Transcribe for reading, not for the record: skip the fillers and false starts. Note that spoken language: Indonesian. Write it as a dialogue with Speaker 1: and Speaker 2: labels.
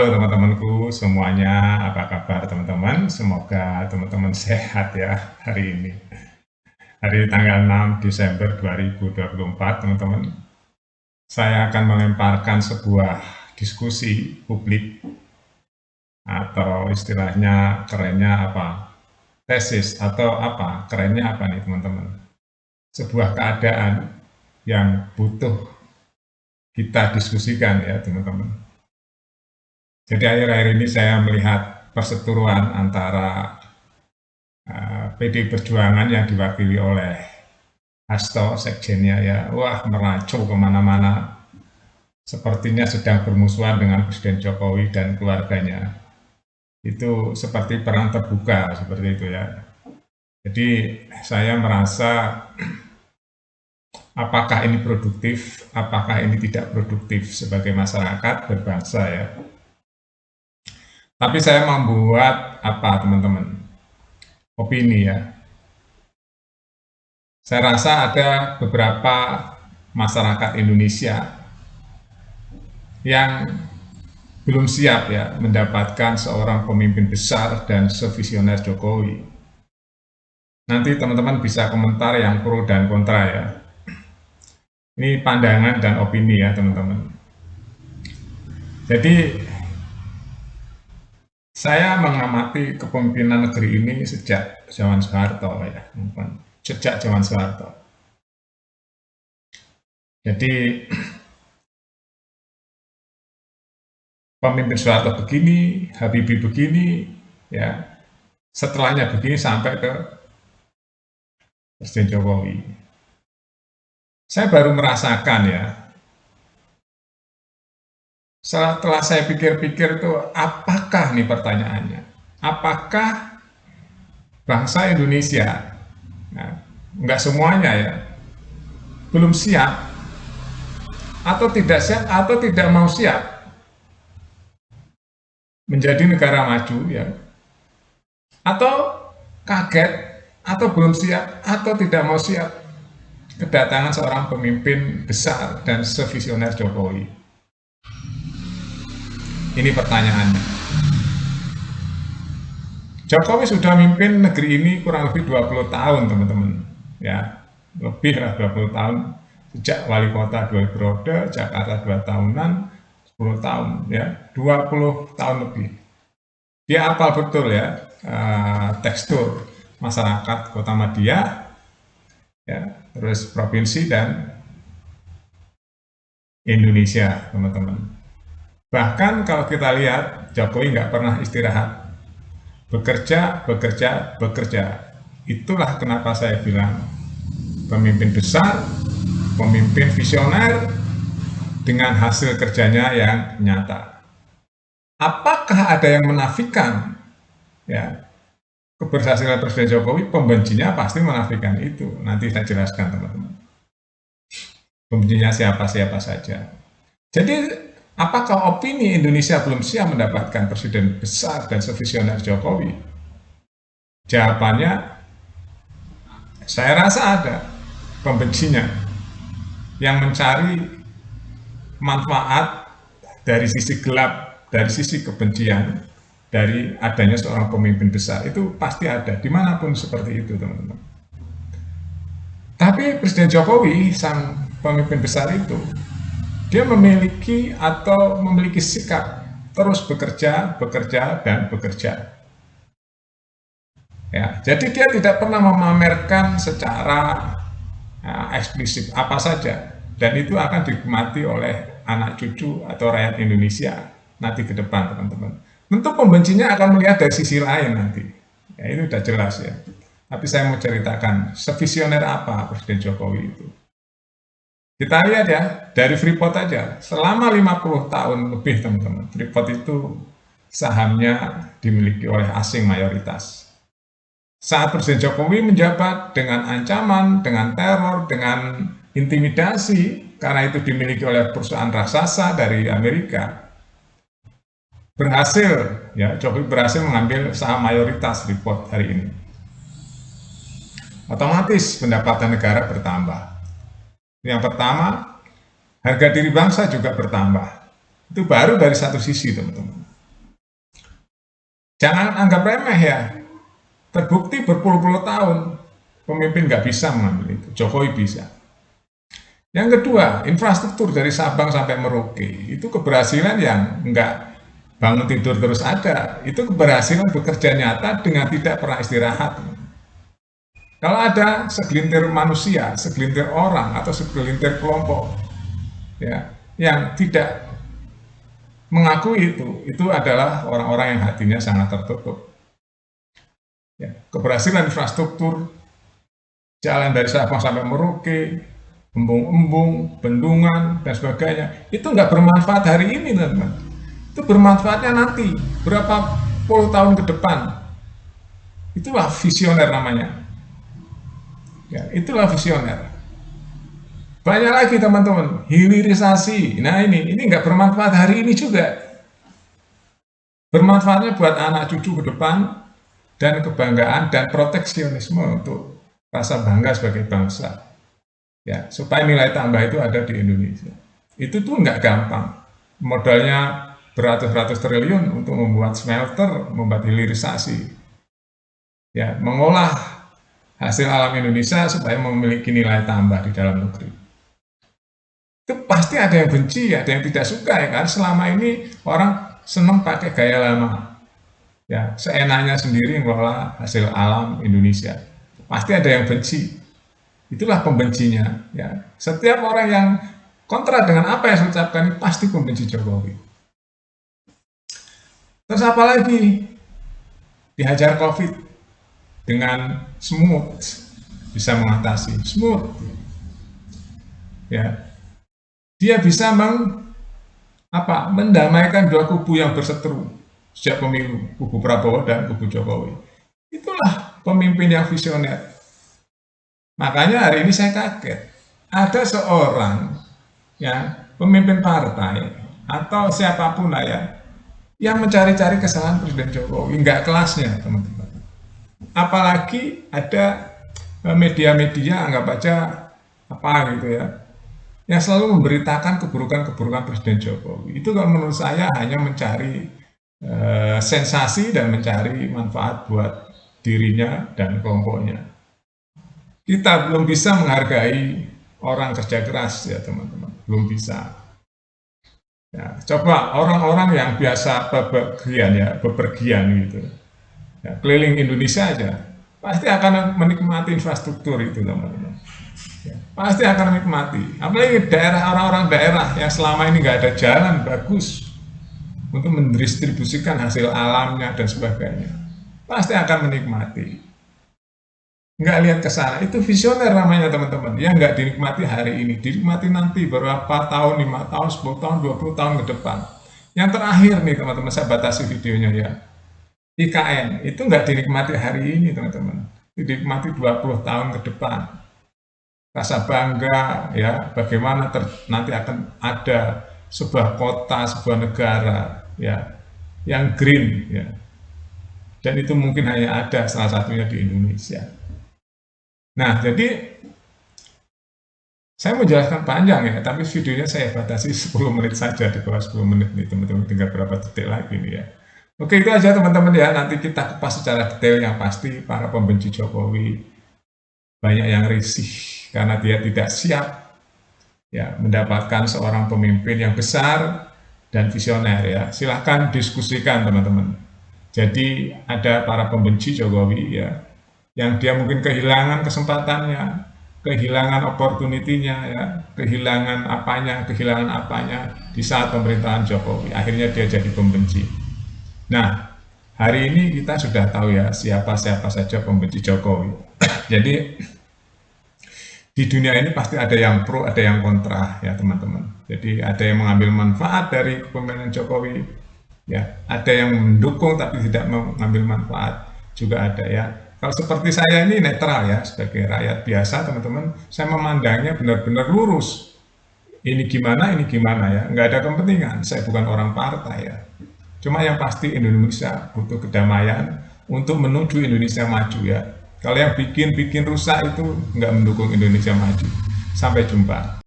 Speaker 1: Halo teman-temanku semuanya, apa kabar teman-teman? Semoga teman-teman sehat ya hari ini. Hari tanggal 6 Desember 2024, teman-teman. Saya akan melemparkan sebuah diskusi publik atau istilahnya kerennya apa? Tesis atau apa? Kerennya apa nih teman-teman? Sebuah keadaan yang butuh kita diskusikan ya teman-teman. Jadi akhir-akhir ini saya melihat perseteruan antara PD Perjuangan yang diwakili oleh Hasto, sekjennya ya, wah meracu kemana-mana, sepertinya sedang bermusuhan dengan Presiden Jokowi dan keluarganya. Itu seperti perang terbuka, seperti itu ya. Jadi saya merasa apakah ini produktif, apakah ini tidak produktif sebagai masyarakat berbangsa ya. Tapi saya membuat apa teman-teman, opini ya. Saya rasa ada beberapa masyarakat Indonesia yang belum siap ya mendapatkan seorang pemimpin besar dan sevisioner Jokowi. Nanti teman-teman bisa komentar yang pro dan kontra ya. Ini pandangan dan opini ya teman-teman. Jadi saya mengamati kepemimpinan negeri ini sejak zaman Soeharto ya, sejak zaman Soeharto. Jadi pemimpin Soeharto begini, Habibie begini, ya setelahnya begini sampai ke Presiden Jokowi. Saya baru merasakan ya, setelah saya pikir-pikir itu apakah nih pertanyaannya, apakah bangsa Indonesia, nah, nggak semuanya ya, belum siap atau tidak siap atau tidak mau siap menjadi negara maju ya, atau kaget atau belum siap atau tidak mau siap kedatangan seorang pemimpin besar dan sevisioner Jokowi. Ini pertanyaannya. Jokowi sudah memimpin negeri ini kurang lebih 20 tahun teman-teman ya, lebih lah 20 tahun, sejak wali kota 2 periode, Jakarta 2 tahunan, 10 tahun ya, 20 tahun lebih. Dia hafal betul ya tekstur masyarakat Kota Madia ya, terus provinsi dan Indonesia teman-teman. Bahkan kalau kita lihat Jokowi nggak pernah istirahat, bekerja, bekerja, bekerja. Itulah kenapa saya bilang pemimpin besar, pemimpin visioner dengan hasil kerjanya yang nyata. Apakah ada yang menafikan ya keberhasilan Presiden Jokowi? Pembencinya pasti menafikan itu. Nanti saya jelaskan teman-teman. Pembencinya siapa-siapa saja. Jadi apakah opini Indonesia belum siap mendapatkan presiden besar dan sevisioner Jokowi? Jawabannya, saya rasa ada pembencinya yang mencari manfaat dari sisi gelap, dari sisi kebencian, dari adanya seorang pemimpin besar. Itu pasti ada, dimanapun seperti itu teman-teman. Tapi Presiden Jokowi, sang pemimpin besar itu, dia memiliki sikap terus bekerja, bekerja, dan bekerja. Ya, jadi dia tidak pernah memamerkan secara eksplisit apa saja, dan itu akan dinikmati oleh anak cucu atau rakyat Indonesia nanti ke depan teman-teman. Tentu pembencinya akan melihat dari sisi lain nanti, ya itu sudah jelas ya. Tapi saya mau ceritakan sevisioner apa Presiden Jokowi itu. Kita lihat ya, dari Freeport aja, selama 50 tahun lebih teman-teman, Freeport itu sahamnya dimiliki oleh asing mayoritas. Saat Presiden Jokowi menjabat dengan ancaman, dengan teror, dengan intimidasi, karena itu dimiliki oleh perusahaan raksasa dari Amerika, Jokowi berhasil mengambil saham mayoritas Freeport hari ini. Otomatis pendapatan negara bertambah. Yang pertama, harga diri bangsa juga bertambah. Itu baru dari satu sisi teman-teman. Jangan anggap remeh ya. Terbukti berpuluh-puluh tahun pemimpin nggak bisa mengambil itu. Jokowi bisa. Yang kedua, infrastruktur dari Sabang sampai Merauke itu keberhasilan yang nggak bangun tidur terus ada. Itu keberhasilan bekerja nyata dengan tidak pernah istirahat. Kalau ada segelintir manusia, segelintir orang atau segelintir kelompok ya yang tidak mengakui itu adalah orang-orang yang hatinya sangat tertutup. Ya, keberhasilan infrastruktur, jalan dari Sabang sampai Merauke, embung-embung, bendungan, dan sebagainya, itu nggak bermanfaat hari ini, teman-teman. Itu bermanfaatnya nanti, berapa puluh tahun ke depan. Itulah visioner namanya. Ya, itulah visioner. Banyak lagi teman-teman, hilirisasi. Nah ini nggak bermanfaat hari ini juga. Bermanfaatnya buat anak cucu ke depan, dan kebanggaan dan proteksionisme untuk rasa bangga sebagai bangsa. Ya, supaya nilai tambah itu ada di Indonesia. Itu tuh nggak gampang. Modalnya beratus-ratus triliun untuk membuat smelter, membuat hilirisasi. Ya, mengolah hasil alam Indonesia supaya memiliki nilai tambah di dalam negeri. Itu pasti ada yang benci, ada yang tidak suka ya kan. Selama ini orang senang pakai gaya lama. Ya, seenaknya sendiri mengelola hasil alam Indonesia. Pasti ada yang benci. Itulah pembencinya. Ya. Setiap orang yang kontra dengan apa yang saya ucapkan ini pasti pembenci Jokowi. Terus apa lagi? Dihajar COVID dengan smooth, bisa mengatasi smooth. Ya, dia bisa mendamaikan dua kubu yang berseteru sejak pemilu, kubu Prabowo dan kubu Jokowi. Itulah pemimpin yang visioner. Makanya hari ini saya kaget, ada seorang ya pemimpin partai atau siapapun lah ya yang mencari-cari kesalahan Presiden Jokowi, nggak kelasnya teman-teman. Apalagi ada media-media anggap aja apa gitu ya, yang selalu memberitakan keburukan-keburukan Presiden Jokowi. Itu kalau menurut saya hanya mencari sensasi dan mencari manfaat buat dirinya dan kelompoknya. Kita belum bisa menghargai orang kerja keras ya teman-teman, belum bisa. Ya, coba orang-orang yang biasa bepergian gitu, ya, keliling Indonesia aja, pasti akan menikmati infrastruktur itu teman-teman. Ya, pasti akan menikmati. Apalagi daerah orang-orang daerah yang selama ini nggak ada jalan bagus untuk mendistribusikan hasil alamnya dan sebagainya, pasti akan menikmati. Nggak lihat ke sana, itu visioner namanya teman-teman, yang nggak dinikmati hari ini, dinikmati nanti beberapa tahun, 5 tahun, 10 tahun, 20 tahun ke depan. Yang terakhir nih teman-teman, saya batasi videonya ya, IKN, itu nggak dinikmati hari ini teman-teman, dinikmati 20 tahun ke depan. Rasa bangga ya, bagaimana nanti akan ada sebuah kota, sebuah negara ya, yang green ya, dan itu mungkin hanya ada salah satunya di Indonesia. Nah, jadi saya menjelaskan panjang ya, tapi videonya saya batasi 10 menit saja, di bawah 10 menit nih teman-teman, tinggal berapa detik lagi nih ya. Oke, itu aja teman-teman ya, nanti kita kupas secara detail. Yang pasti para pembenci Jokowi banyak yang risih karena dia tidak siap ya mendapatkan seorang pemimpin yang besar dan visioner ya. Silahkan diskusikan teman-teman. Jadi ada para pembenci Jokowi ya, yang dia mungkin kehilangan kesempatannya, kehilangan opportunity-nya ya, kehilangan apanya di saat pemerintahan Jokowi. Akhirnya dia jadi pembenci. Nah, hari ini kita sudah tahu ya siapa-siapa saja pembenci Jokowi. Jadi di dunia ini pasti ada yang pro, ada yang kontra ya teman-teman. Jadi ada yang mengambil manfaat dari kepemimpinan Jokowi, ya, ada yang mendukung tapi tidak mengambil manfaat juga ada ya. Kalau seperti saya ini netral ya, sebagai rakyat biasa teman-teman, saya memandangnya benar-benar lurus. Ini gimana ya, nggak ada kepentingan, saya bukan orang partai ya. Cuma yang pasti Indonesia butuh kedamaian untuk menuju Indonesia maju ya. Kalau yang bikin rusak itu nggak mendukung Indonesia maju. Sampai jumpa.